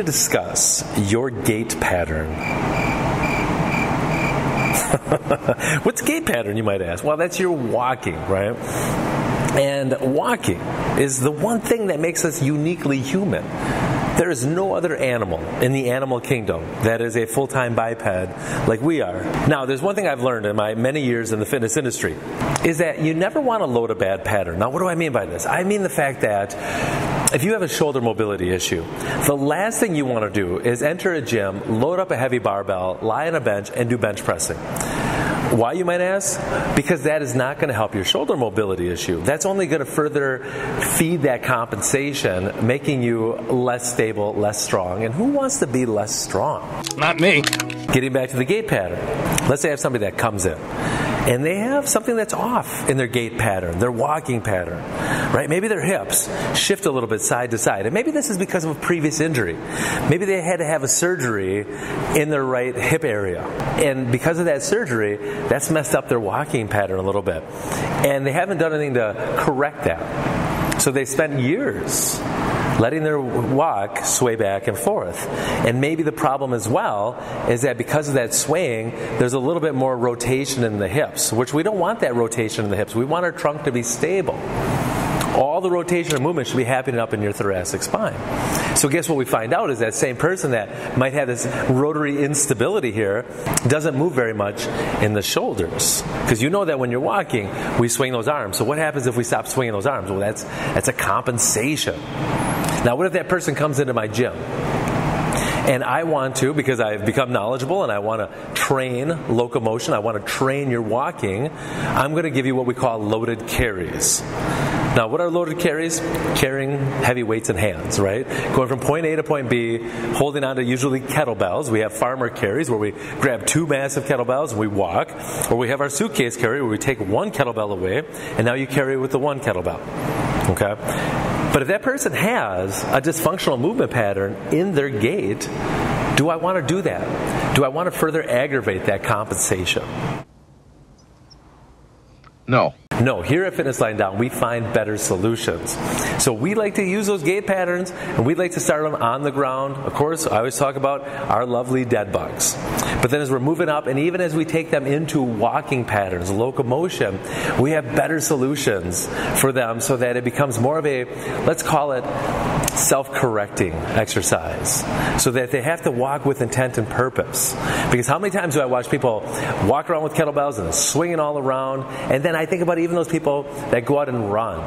to discuss your gait pattern. What's gait pattern, you might ask? Well, that's your walking, right? And walking is the one thing that makes us uniquely human. There is no other animal in the animal kingdom that is a full-time biped like we are. Now, there's one thing I've learned in my many years in the fitness industry, is that you never want to load a bad pattern. Now, what do I mean by this? I mean the fact that if you have a shoulder mobility issue, the last thing you want to do is enter a gym, load up a heavy barbell, lie on a bench, and do bench pressing. Why, you might ask? Because that is not going to help your shoulder mobility issue. That's only going to further feed that compensation, making you less stable, less strong. And who wants to be less strong? Not me. Getting back to the gait pattern. Let's say I have somebody that comes in and they have something that's off in their gait pattern, their walking pattern, right? Maybe their hips shift a little bit side to side. And maybe this is because of a previous injury. Maybe they had to have a surgery in their right hip area. And because of that surgery, that's messed up their walking pattern a little bit. And they haven't done anything to correct that. So they spent years letting their walk sway back and forth. And maybe the problem as well is that because of that swaying, there's a little bit more rotation in the hips, which we don't want that rotation in the hips. We want our trunk to be stable. All the rotation and movement should be happening up in your thoracic spine. So guess what we find out is that same person that might have this rotary instability here doesn't move very much in the shoulders. Because you know that when you're walking, we swing those arms. So what happens if we stop swinging those arms? Well, that's a compensation. Now, what if that person comes into my gym and I want to, because I've become knowledgeable and I want to train locomotion, I want to train your walking, I'm going to give you what we call loaded carries. Now, what are loaded carries? Carrying heavy weights in hands, right? Going from point A to point B, holding on to usually kettlebells. We have farmer carries where we grab 2 massive kettlebells and we walk. Or we have our suitcase carry where we take 1 kettlebell away and now you carry with the 1 kettlebell. Okay? But if that person has a dysfunctional movement pattern in their gait, do I want to do that? Do I want to further aggravate that compensation? No. No, here at Fitness Lying Down, we find better solutions. So we like to use those gait patterns, and we like to start them on the ground. Of course, I always talk about our lovely dead bugs. But then as we're moving up, and even as we take them into walking patterns, locomotion, we have better solutions for them so that it becomes more of a, let's call it, self-correcting exercise. So that they have to walk with intent and purpose. Because how many times do I watch people walk around with kettlebells and swinging all around, and then I think about even those people that go out and run,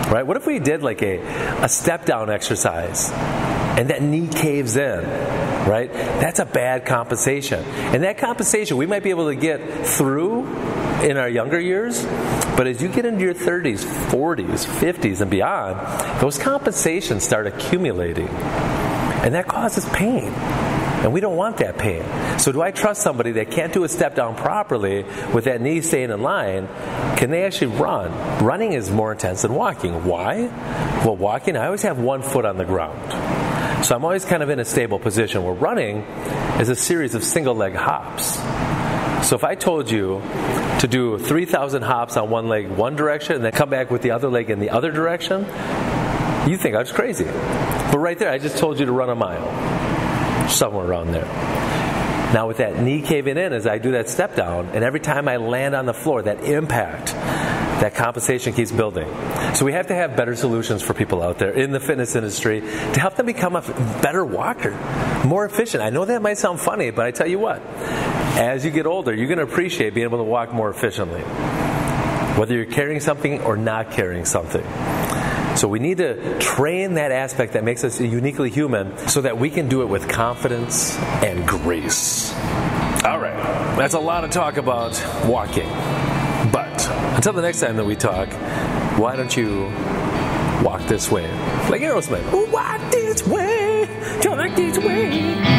right? What if we did like a step down exercise and that knee caves in, right? That's a bad compensation. And that compensation we might be able to get through in our younger years, but as you get into your 30s, 40s, 50s, and beyond, those compensations start accumulating. And that causes pain. And we don't want that pain. So do I trust somebody that can't do a step down properly with that knee staying in line? Can they actually run? Running is more intense than walking. Why? Well, walking, I always have 1 foot on the ground. So I'm always kind of in a stable position, where running is a series of single leg hops. So if I told you to do 3,000 hops on one leg one direction and then come back with the other leg in the other direction, you think I was crazy. But right there, I just told you to run a mile. Somewhere around there. Now with that knee caving in as I do that step down, and every time I land on the floor, that impact, that compensation keeps building. So we have to have better solutions for people out there in the fitness industry to help them become a better walker, more efficient. I know that might sound funny, but I tell you what, as you get older, you're going to appreciate being able to walk more efficiently, whether you're carrying something or not carrying something. So we need to train that aspect that makes us uniquely human so that we can do it with confidence and grace. All right, that's a lot of talk about walking. But until the next time that we talk, why don't you walk this way? Like Aerosmith. Walk this way, talk this way.